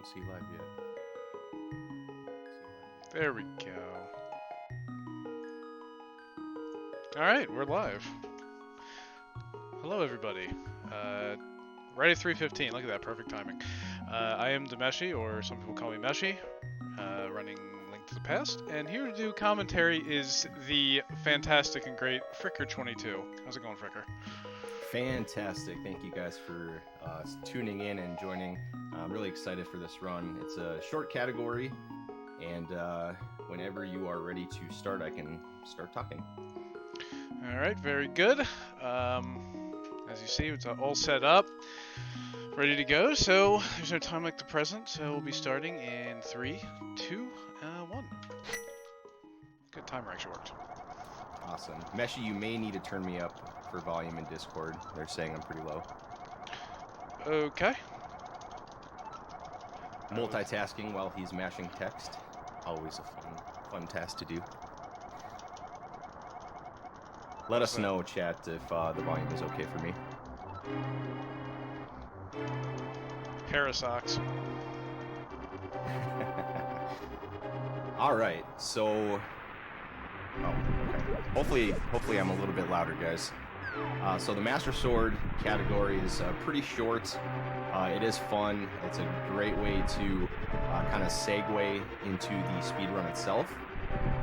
don't see live yet. There we go. Alright, we're live. Hello, everybody. Right at 3:15. Look at that, perfect timing. I am Dameshi, or some people call me Meshi, running Link to the Past, and here to do commentary is the fantastic and great Fricker22. How's it going, Fricker? Fantastic. Thank you guys for tuning in and joining. I'm really excited for this run. It's a short category, and whenever you are ready to start, I can start talking. Alright, very good. As you see, it's all set up, ready to go, so there's no time like the present, so we'll be starting in 3, 2, 1. Good timer actually worked. Awesome. Meshi, you may need to turn me up for volume in Discord. They're saying I'm pretty low. Okay. Multitasking while he's mashing text. Always a fun task to do. Let us know, chat, if the volume is okay for me. Pair of socks. All right, so okay. Hopefully I'm a little bit louder, guys. So the Master Sword category is pretty short. It is fun. It's a great way to kind of segue into the speedrun itself,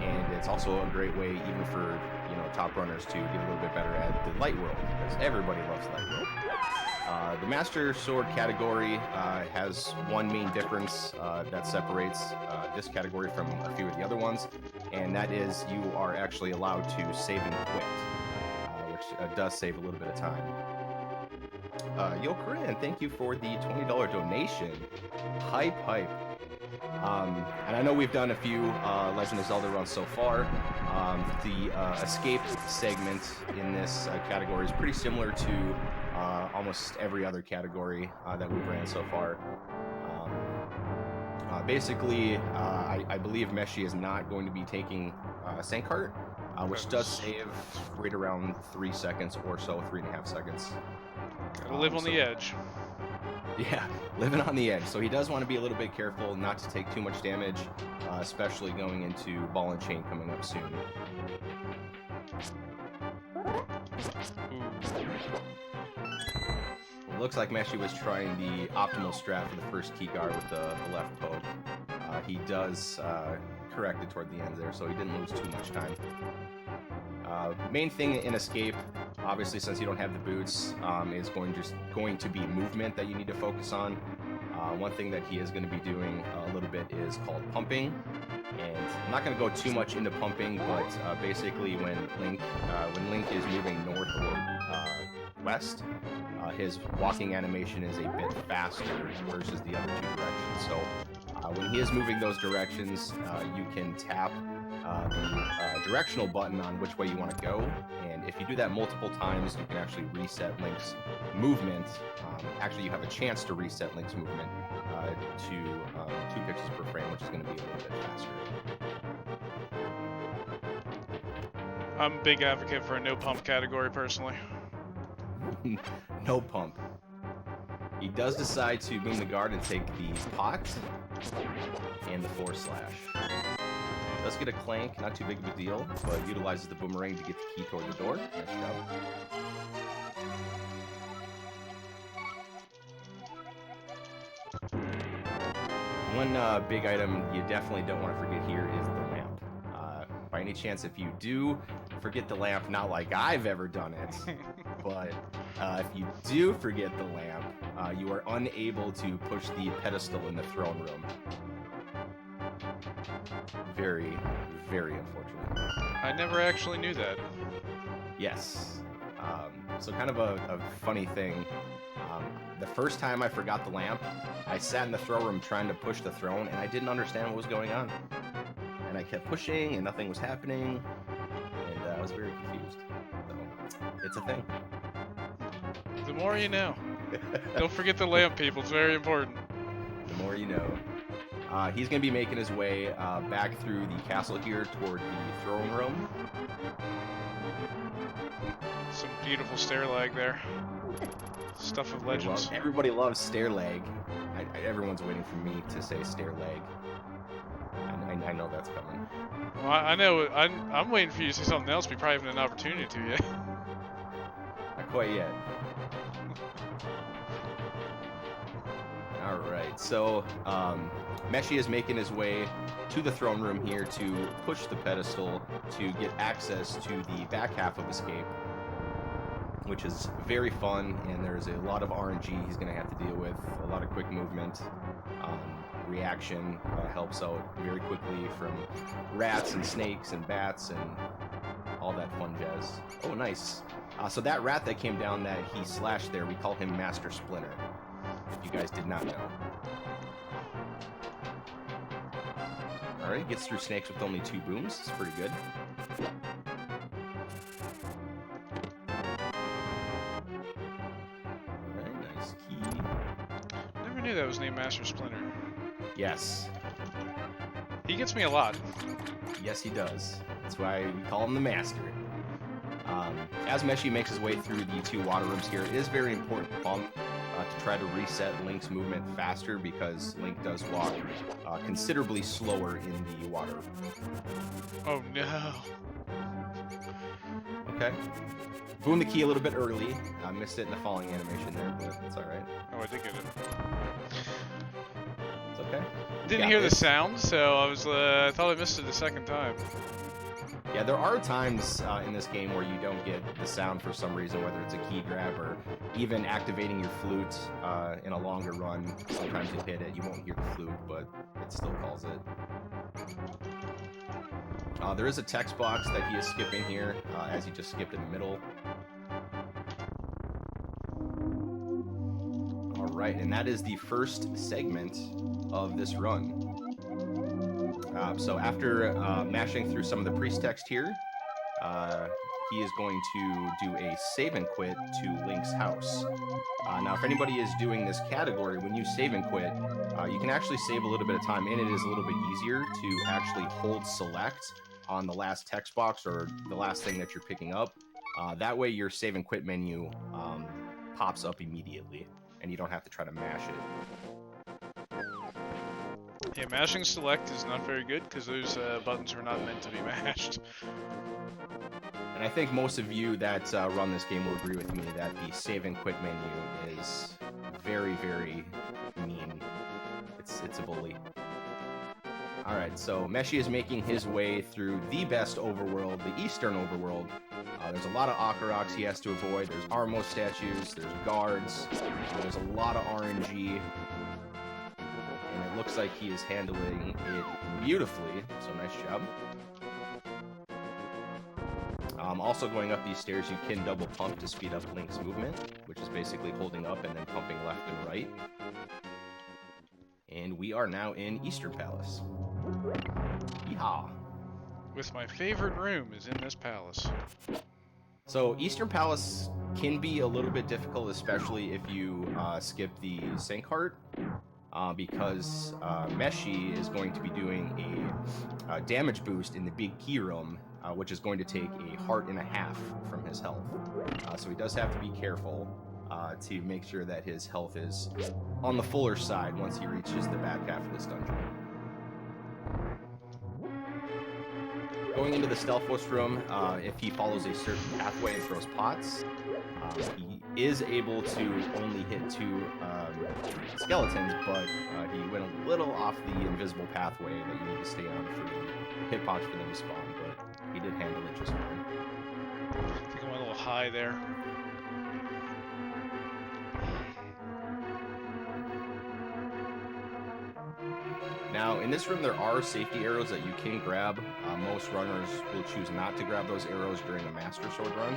and it's also a great way, even for top runners, to get a little bit better at the light world, because everybody loves light world. The Master Sword category has one main difference that separates this category from a few of the other ones, and that is you are actually allowed to save and quit, which does save a little bit of time. Yo, Corinne, thank you for the $20 donation. Hype. And I know we've done a few Legend of Zelda runs so far. The escape segment in this category is pretty similar to almost every other category that we've ran so far. Basically, I believe Meshi is not going to be taking Sankart, which does save right around 3 seconds or so, 3.5 seconds. Gotta live on the edge. Yeah, living on the edge. So he does want to be a little bit careful not to take too much damage, especially going into Ball and Chain coming up soon. It looks like Meshi was trying the optimal strat for the first key guard with the left poke. He does correct it toward the end there, so he didn't lose too much time. Main thing in escape, obviously, since you don't have the boots, is going to be movement that you need to focus on. One thing that he is going to be doing a little bit is called pumping, and I'm not going to go too much into pumping, but basically when Link is moving north or west, his walking animation is a bit faster versus the other two directions. So when he is moving those directions, you can tap the directional button on which way you want to go, and if you do that multiple times, you can actually reset Link's movement. Actually, you have a chance to reset Link's movement to 2 pixels per frame, which is going to be a little bit faster. I'm a big advocate for a no pump category, personally. No pump. He does decide to boom the guard and take the pot and the forward slash. Does get a clank, not too big of a deal, but utilizes the boomerang to get the key toward the door. Nice job. One big item you definitely don't want to forget here is the lamp. By any chance, if you do forget the lamp, not like I've ever done it, but if you do forget the lamp, you are unable to push the pedestal in the throne room. Very, very unfortunate. I never actually knew that. Yes. So kind of a funny thing. The first time I forgot the lamp, I sat in the throne room trying to push the throne, and I didn't understand what was going on. And I kept pushing, and nothing was happening, and I was very confused. So, it's a thing. The more you know. Don't forget the lamp, people. It's very important. The more you know. He's going to be making his way back through the castle here toward the throne room. Some beautiful stair lag there. Stuff of legends. Everybody loves stair lag. everyone's waiting for me to say stair leg. I know that's coming. Well, I know. I'm waiting for you to say something else. We probably haven't an opportunity to yet. Not quite yet. All right, so Meshi is making his way to the throne room here to push the pedestal to get access to the back half of Escape, which is very fun, and there's a lot of RNG he's going to have to deal with, a lot of quick movement. Reaction helps out very quickly from rats and snakes and bats and all that fun jazz. Oh, nice. So that rat that came down that he slashed there, we call him Master Splinter, if you guys did not know. Alright, gets through snakes with only 2 booms. It's pretty good. Alright, nice key. Never knew that was named Master Splinter. Yes. He gets me a lot. Yes, he does. That's why we call him the Master. As Meshi makes his way through the 2 water rooms here, it is very important to try to reset Link's movement faster, because Link does walk considerably slower in the water. Oh no. Okay. Boom the key a little bit early. I missed it in the falling animation there, but it's alright. Oh, I did get it. It's okay. Didn't hear the sound, so I thought I missed it the second time. Yeah, there are times in this game where you don't get the sound for some reason, whether it's a key grab or even activating your flute in a longer run. Sometimes you hit it, you won't hear the flute, but it still calls it. There is a text box that he is skipping here, as he just skipped in the middle. Alright, and that is the first segment of this run. So after mashing through some of the priest text here, he is going to do a save and quit to Link's house. Now, if anybody is doing this category, when you save and quit, you can actually save a little bit of time, and it is a little bit easier to actually hold select on the last text box or the last thing that you're picking up. That way your save and quit menu pops up immediately, and you don't have to try to mash it. Yeah, mashing select is not very good, because those buttons are not meant to be mashed. And I think most of you that run this game will agree with me that the save and quit menu is very, very mean. It's a bully. Alright, so Meshi is making his way through the best overworld, the Eastern overworld. There's a lot of Akaroks he has to avoid. There's Armo statues, there's guards, there's a lot of RNG. And it looks like he is handling it beautifully, so nice job. Also going up these stairs, you can double pump to speed up Link's movement, which is basically holding up and then pumping left and right. And we are now in Eastern Palace. Yeehaw! With my favorite room is in this palace. So Eastern Palace can be a little bit difficult, especially if you skip the sync heart. Because Meshi is going to be doing a damage boost in the big key room, which is going to take a heart and a half from his health. So he does have to be careful to make sure that his health is on the fuller side once he reaches the back half of this dungeon. Going into the Stealthhost room, if he follows a certain pathway and throws pots, he is able to only hit 2 skeletons, but he went a little off the invisible pathway that you need to stay on for the hitbox for them to spawn, but he did handle it just fine. I think I went a little high there. Now, in this room, there are safety arrows that you can grab. Most runners will choose not to grab those arrows during a Master Sword run,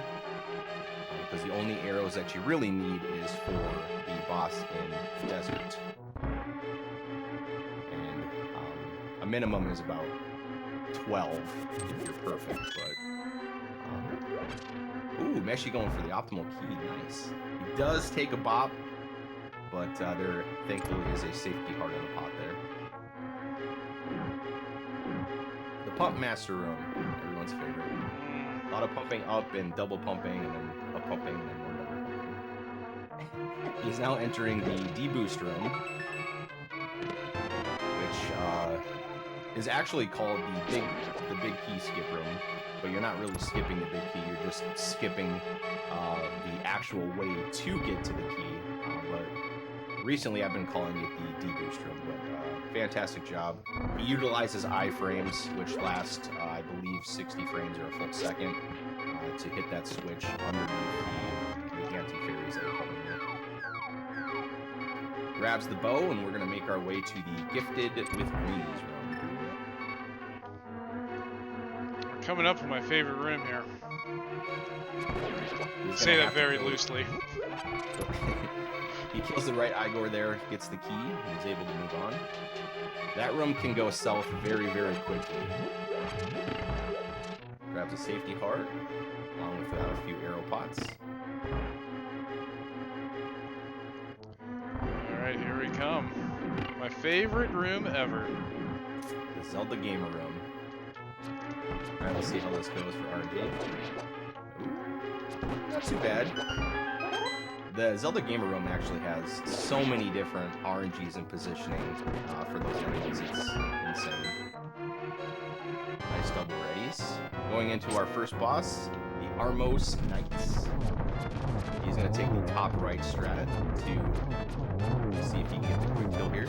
because the only arrows that you really need is for the boss in the desert. And a minimum is about 12 if you're perfect, but... Ooh, Meshi going for the optimal key, nice. He does take a bop, but there thankfully is a safety heart in the pot there. The Pump Master room, everyone's favorite. A lot of pumping up and double pumping, and then up pumping, and then more double pumping. He's now entering the D-Boost room. is actually called the big key skip room, but you're not really skipping the big key. You're just skipping the actual way to get to the key. But recently, I've been calling it the deboost room. But fantastic job. He utilizes iframes, which last, I believe, 60 frames or a full second to hit that switch underneath the anti-fairies that are coming in. Grabs the bow, and we're going to make our way to the Gifted with Greenies room. We're coming up with my favorite room here. Say that very loosely. He kills the right Igor there, gets the key, and is able to move on. That room can go south very, very quickly. Grabs a safety heart, along with a few arrow pots. Alright, here we come. My favorite room ever. The Zelda Gamer Room. Alright, let's see how this goes for RNG. Ooh, not too bad. The Zelda Gamer Room actually has so many different RNGs and positioning for those enemies. It's insane. Nice double readies. Going into our first boss, the Armos Knights. He's going to take the top right strat to see if he can get the quick kill here.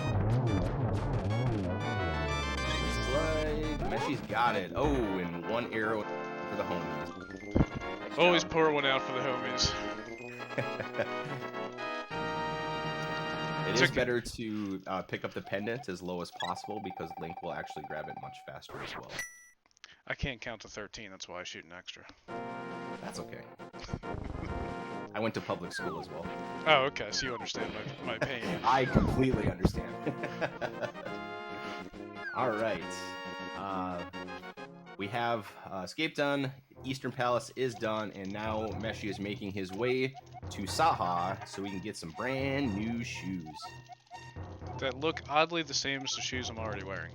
Looks like Meshi's got it. Oh, and one arrow for the homies. Nice Always job. pour one out for the homies. It is better to pick up the pendant as low as possible because Link will actually grab it much faster as well. I can't count to 13, that's why I shoot an extra. That's okay. I went to public school as well. Oh, okay, so you understand my pain. I completely understand. Alright. We have Escape done, Eastern Palace is done, and now Meshi is making his way to Saha so we can get some brand new shoes. That look oddly the same as the shoes I'm already wearing.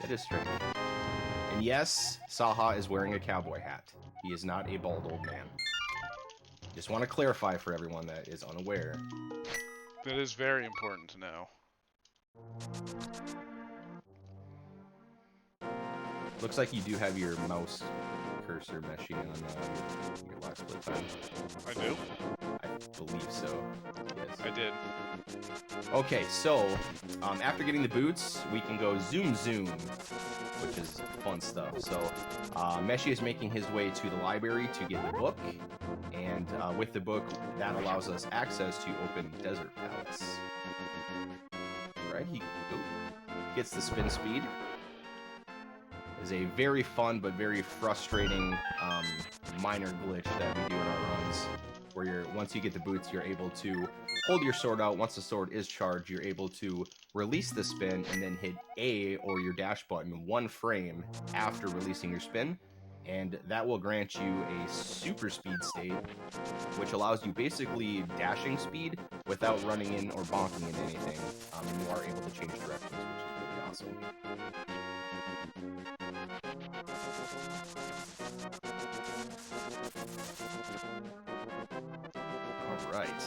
That is strange. And yes, Saha is wearing a cowboy hat. He is not a bald old man. Just want to clarify for everyone that is unaware. That is very important to know. Looks like you do have your mouse cursor meshing on your last split time. I do? I believe so. Yes. I did. Okay, so after getting the boots, we can go zoom zoom, which is fun stuff. So Meshi is making his way to the library to get the book, and with the book, that allows us access to open Desert Palace. Right, he gets the spin speed. Is a very fun but very frustrating minor glitch that we do in our runs, where once you get the boots, you're able to hold your sword out. Once the sword is charged, you're able to release the spin and then hit A or your dash button 1 frame after releasing your spin, and that will grant you a super speed state, which allows you basically dashing speed without running in or bonking into anything, and you are able to change directions, which is really awesome. Alright.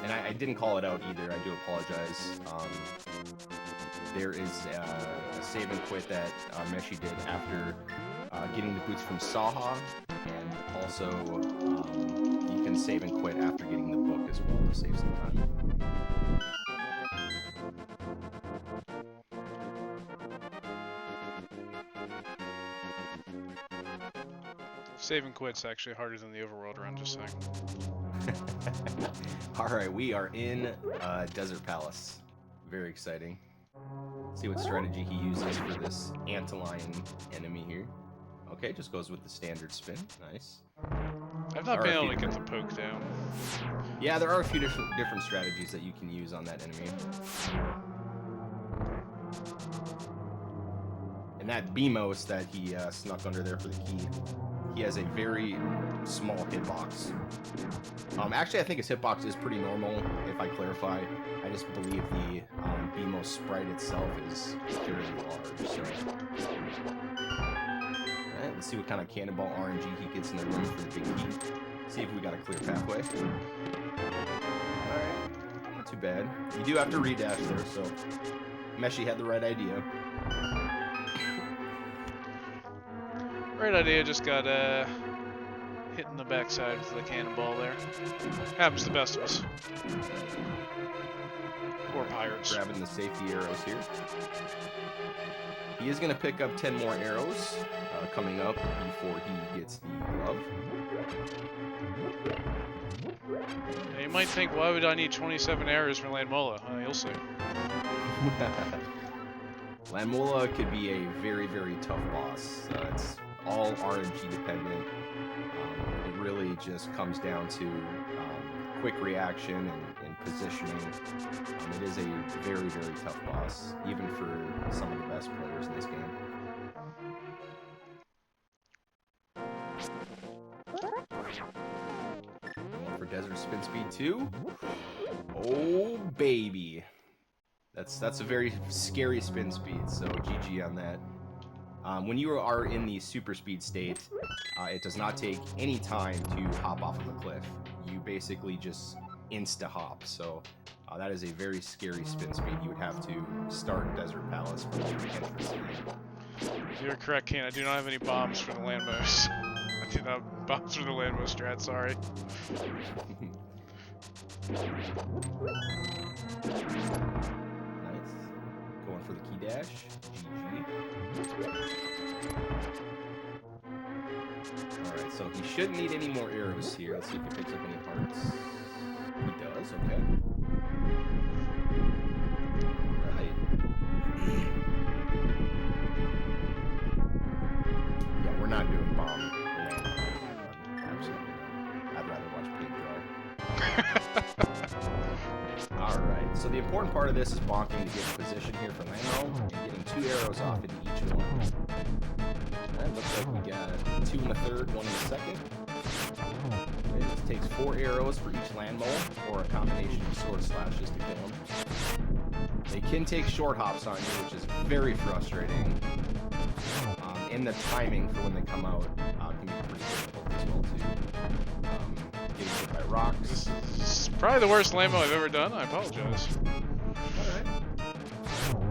And I didn't call it out either, I do apologize. There is a save and quit that Meshi did after getting the boots from Saha, and also you can save and quit after getting the book as well to save some time. Save and quit's actually harder than the overworld run, just saying. Alright, we are in Desert Palace. Very exciting. See what strategy he uses for this antlion enemy here. Okay, just goes with the standard spin. Nice. I've not been able to get the poke down. Yeah, there are a few different strategies that you can use on that enemy. And that BMOS that he snuck under there for the key, he has a very small hitbox. Actually, I think his hitbox is pretty normal, if I clarify. I just believe the BMOS sprite itself is fairly large. So. Alright, let's see what kind of cannonball RNG he gets in the room for the big key. See if we got a clear pathway. Alright, too bad. You do have to redash there, so Meshi had the right idea. Right idea, just got hit in the backside with the cannonball there. Happens to the best of us. Or pirates. Grabbing the safety arrows here. He is going to pick up 10 more arrows coming up before he gets the glove. Now you might think, why would I need 27 arrows for Landmola? You'll see. Landmola could be a very, very tough boss. It's all RNG dependent. It really just comes down to quick reaction and positioning. It is a very, very tough boss, even for some of the best players in this game. Going for Desert Spin Speed 2. Oh, baby. That's a very scary spin speed, so GG on that. When you are in the super speed state, it does not take any time to hop off of a cliff. You basically just insta-hop, so that is a very scary spin speed. You would have to start Desert Palace from the entrance. You're correct, Kane. I do not have any bombs for the Landmos. I do not have bombs for the Landmos strat, sorry. Nice. Going for the key dash. GG. Alright, so he shouldn't need any more arrows here. Let's see if he picks up any hearts. He does, okay. Alright. Yeah, we're not doing bomb. Absolutely not. I'd rather watch paint dry. Alright, so the important part of this is bonking to get in position here for Lamo and getting 2 arrows off into each one. Alright, looks like we got 2 in the third, 1 in the second. Okay, this takes 4 arrows for each land mole, or a combination of sword slashes to kill them. They can take short hops on you, which is very frustrating. And the timing for when they come out can be pretty difficult as well too. Getting hit by rocks. This is probably the worst Lambo I've ever done. I apologize. Alright.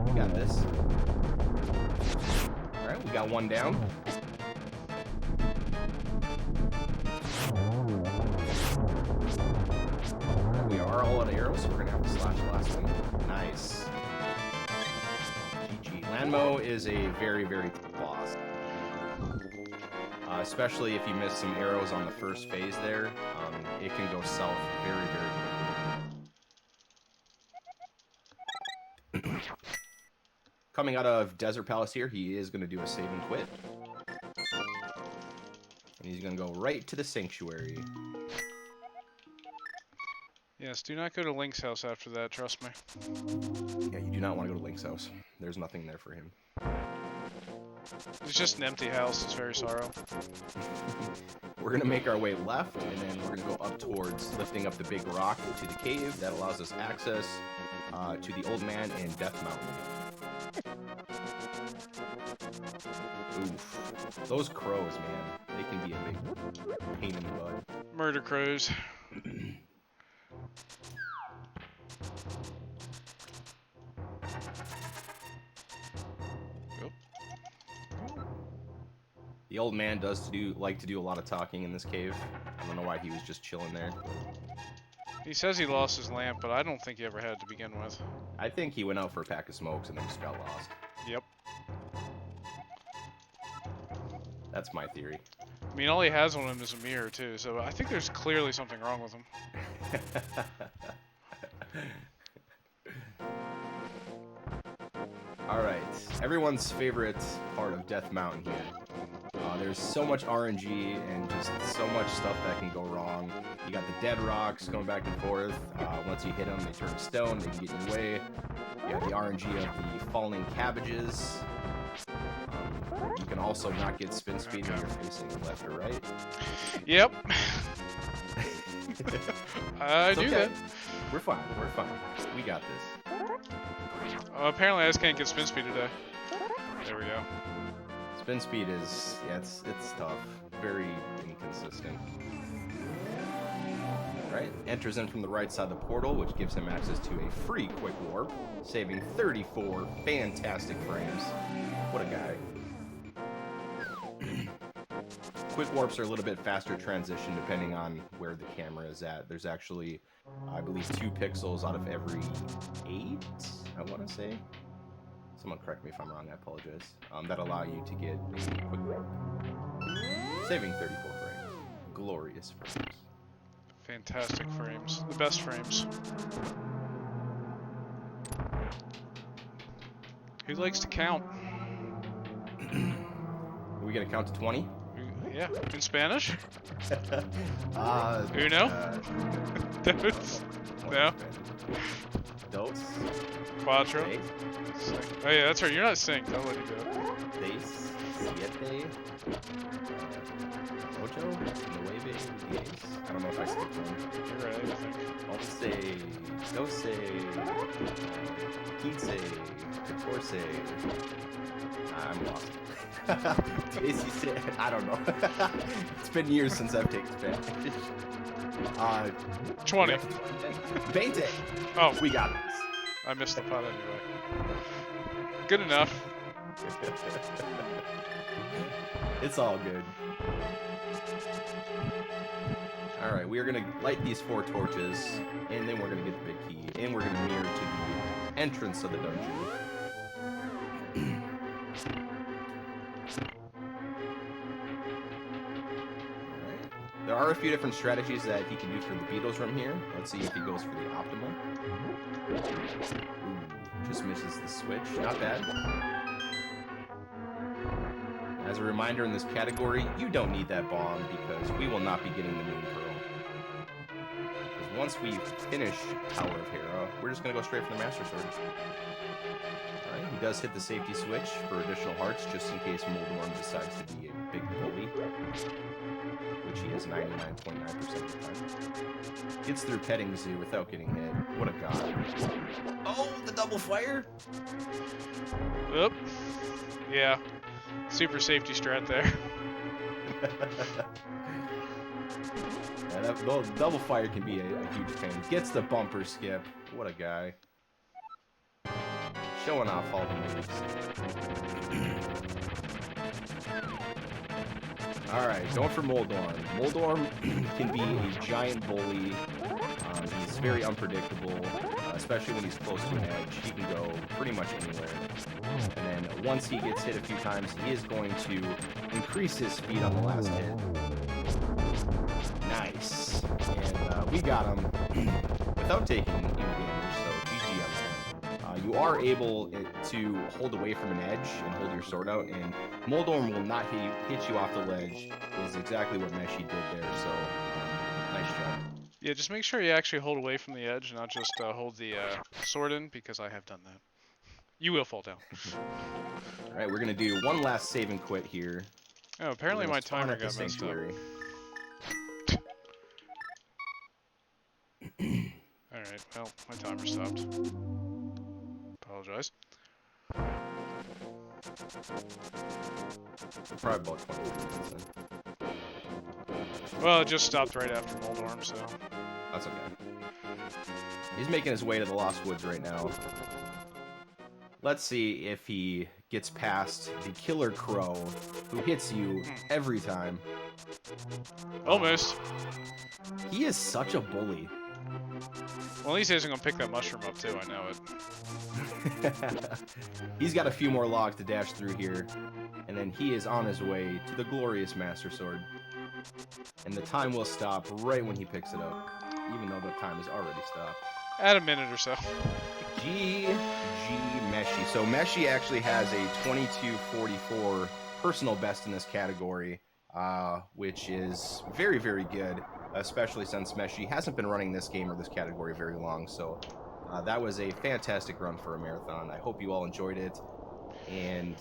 We got this. Alright, we got 1 down. Alright, we are all out of arrows, so we're gonna have to slash the last one. Nice. GG. Landmo is a very, very tough boss. Especially if you miss some arrows on the first phase there, it can go south very, very quickly. Coming out of Desert Palace here, he is going to do a save and quit. And he's going to go right to the Sanctuary. Yes, do not go to Link's house after that, trust me. Yeah, you do not want to go to Link's house. There's nothing there for him. It's just an empty house, it's very sorrow. We're going to make our way left, and then we're going to go up towards lifting up the big rock to the cave. That allows us access to the Old Man and Death Mountain. Oof. Those crows, man. They can be a big pain in the butt. Murder crows. The Old Man does like to do a lot of talking in this cave. I don't know why he was just chilling there. He says he lost his lamp, but I don't think he ever had to begin with. I think he went out for a pack of smokes and then just got lost. Yep. That's my theory. I mean, all he has on him is a mirror, too, so I think there's clearly something wrong with him. Alright, everyone's favorite part of Death Mountain here. There's so much RNG and just so much stuff that can go wrong. You got the dead rocks going back and forth. Once you hit them, they turn to stone, they can get in your way. You have the RNG of the falling cabbages. You can also not get spin speed when you're facing left or right. Yep. I It's do okay. that. We're fine, we're fine. We got this. Apparently I just can't get spin speed today. There we go. Spin speed is, yeah, it's tough. Very inconsistent. Alright, enters in from the right side of the portal, which gives him access to a free quick warp, saving 34 fantastic frames. What a guy. Quick warps are a little bit faster transition depending on where the camera is at. There's actually, I believe, 2 pixels out of every 8, I want to say. Someone correct me if I'm wrong, I apologize. That allow you to get a quick warp. Saving 34 frames. Glorious frames. Fantastic frames. The best frames. Who likes to count? Are we gonna count to 20? Yeah, in Spanish? Uno? Dos? No? Dos? Cuatro? Seis? Oh yeah, that's right, you're not synced, I'll let you go. Seis? Siete? Ocho? Nueve? Diez? I don't know if I skipped one. You're right, I think. Once, doce, quince, catorce. I'm lost. I don't know. It's been years since I've taken Spanish. 20. 20. Oh, We got this. I missed the putt anyway. Good enough. It's all good. Alright, we are going to light these 4 torches, and then we're going to get the big key, and we're going to mirror to the entrance of the dungeon. Alright. There are a few different strategies that he can do for the Beatles room here. Let's see if he goes for the optimal. Ooh, just misses the switch. Not bad. As a reminder in this category, you don't need that bomb because we will not be getting the Moon Pearl. Because once we finish Tower of Hera, we're just going to go straight for the Master Sword. Alright, he does hit the safety switch for additional hearts just in case Moldorm decides to be a big bully, which he is 99.9% of the time. Gets through Petting Zoo without getting hit. What a god. Oh, the double fire! Oop. Yeah. Super safety strat there. Yeah, that double fire can be a huge pain. Gets the bumper skip. What a guy. Showing off all the moves. Alright, going for Moldorm. Moldorm can be a giant bully. He's very unpredictable, especially when he's close to an edge. He can go pretty much anywhere. And then once he gets hit a few times, he is going to increase his speed on the last hit. Nice. And we got him without taking any damage, so GG on that. You are able to hold away from an edge and hold your sword out, and Moldorm will not hit you off the ledge, is exactly what Meshi did there, so nice job. Yeah, just make sure you actually hold away from the edge, not just hold the sword in, because I have done that. You will fall down. Alright, we're going to do one last save and quit here. Oh, apparently my timer got messed up. Alright, well, my timer stopped. Apologize. Probably about 20 minutes then. Well, it just stopped right after Moldorm, so... That's okay. He's making his way to the Lost Woods right now. Let's see if he gets past the Killer Crow, who hits you every time. Almost. He is such a bully. Well, at least he isn't going to pick that mushroom up, too. I know it. He's got a few more logs to dash through here, and then he is on his way to the glorious Master Sword. And the time will stop right when he picks it up, even though the time has already stopped. Add a minute or so. GG Meshi. So Meshi actually has a 22:44 personal best in this category, which is very, very good, especially since Meshi hasn't been running this game or this category very long. So that was a fantastic run for a marathon. I hope you all enjoyed it. And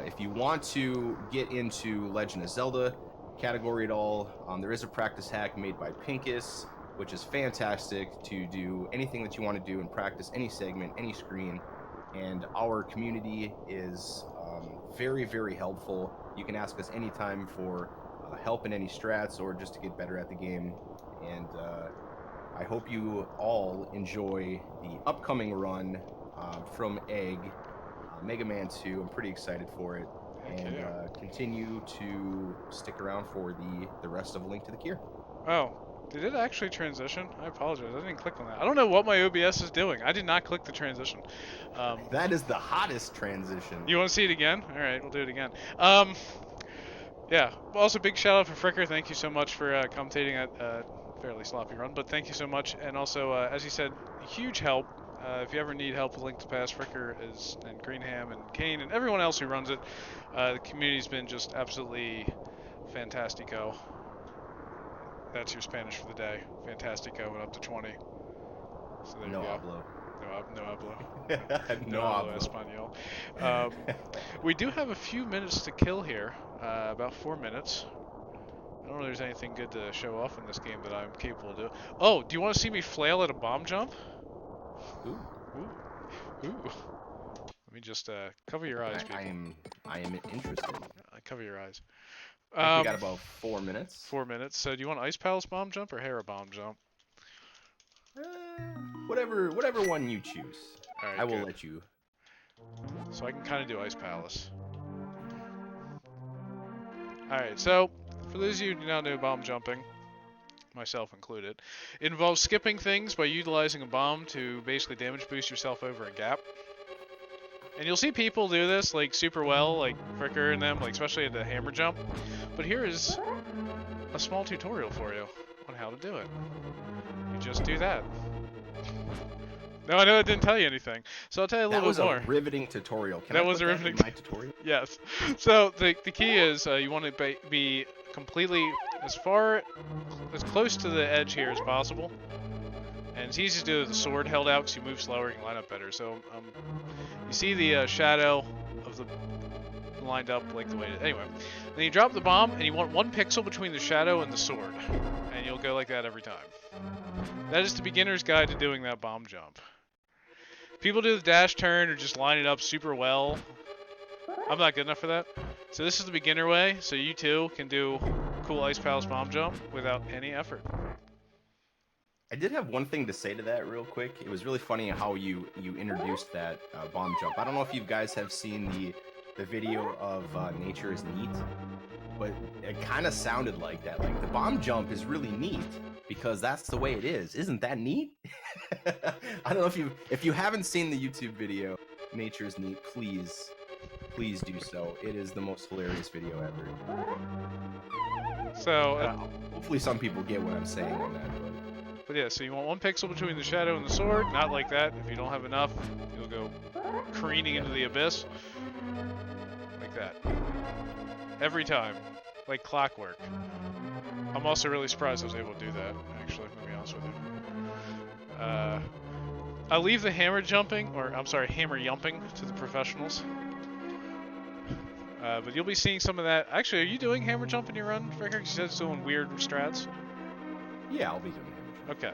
if you want to get into Legend of Zelda category at all, there is a practice hack made by Pinkus, which is fantastic to do anything that you want to do and practice any segment, any screen. And our community is very, very helpful. You can ask us anytime for help in any strats or just to get better at the game. And I hope you all enjoy the upcoming run from Egg, Mega Man 2. I'm pretty excited for it. Heck And yeah. continue to stick around for the rest of Link to the Cure. Oh, did it actually transition? I apologize. I didn't click on that. I don't know what my OBS is doing. I did not click the transition. That is the hottest transition. You want to see it again? All right, we'll do it again. Yeah. Also, big shout out for Fricker. Thank you so much for commentating at fairly sloppy run, but thank you so much. And also, as you said, huge help. If you ever need help with Link to Pass, Fricker is, and Greenham and Kane and everyone else who runs it. The community's been just absolutely fantastico. That's your Spanish for the day. Fantastico and up to 20. So there No you go. hablo. No hablo. No hablo hablo. español. We do have a few minutes to kill here. About 4 minutes. I don't know if there's anything good to show off in this game that I'm capable of doing. Oh, do you want to see me flail at a bomb jump? Ooh. Ooh. Let me just cover your eyes, people. I am interested. Cover your eyes. I think we got about 4 minutes. 4 minutes. So do you want Ice Palace bomb jump or Hera bomb jump? Whatever one you choose. All right, I will good. let you. So I can kind of do Ice Palace. Alright, so for those of you who do not know bomb jumping, myself included, it involves skipping things by utilizing a bomb to basically damage boost yourself over a gap. And you'll see people do this like super well, like Fricker and them, like especially at the hammer jump. But here is a small tutorial for you on how to do it. You just do that. No, I know it didn't tell you anything. So I'll tell you a little bit more. That was a riveting tutorial. Can that I was put a that riveting in my tutorial? Yes. So the key is you want to be completely as close to the edge here as possible. And it's easy to do with the sword held out because you move slower, you can line up better. So you see the shadow of the lined up like the way it is. Anyway, then you drop the bomb and you want 1 pixel between the shadow and the sword. And you'll go like that every time. That is the beginner's guide to doing that bomb jump. People do the dash turn or just line it up super well. I'm not good enough for that. So this is the beginner way, so you too can do cool Ice Palace bomb jump without any effort. I did have one thing to say to that real quick. It was really funny how you introduced that bomb jump. I don't know if you guys have seen the video of Nature is Neat, but it kind of sounded like that. Like the bomb jump is really neat because that's the way it is. Isn't that neat? I don't know if you haven't seen the YouTube video, Nature is Neat, please do so. It is the most hilarious video ever. So hopefully some people get what I'm saying on that. But yeah, so you want 1 pixel between the shadow and the sword. Not like that. If you don't have enough, you'll go careening into the abyss. Like that. Every time. Like clockwork. I'm also really surprised I was able to do that, actually, to be honest with you. I'll leave the hammer jumping, or I'm sorry, hammer yumping to the professionals. But you'll be seeing some of that. Actually, are you doing hammer jump in your run, Fricker? You said it's doing weird strats? Yeah, I'll be doing hammer jump. Okay.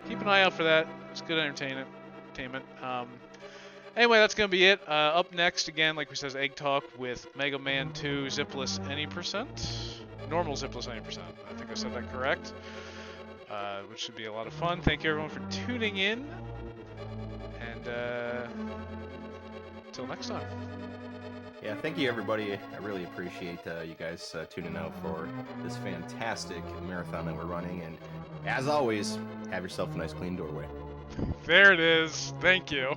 Keep an eye out for that. It's good entertainment. Anyway, that's going to be it. Up next, again, like we said, Egg Talk with Mega Man 2 Zipless Any Percent. Normal Zipless Any Percent. I think I said that correct. Which should be a lot of fun. Thank you, everyone, for tuning in. And until next time. Yeah, thank you, everybody. I really appreciate you guys tuning out for this fantastic marathon that we're running. And as always, have yourself a nice, clean doorway. There it is. Thank you.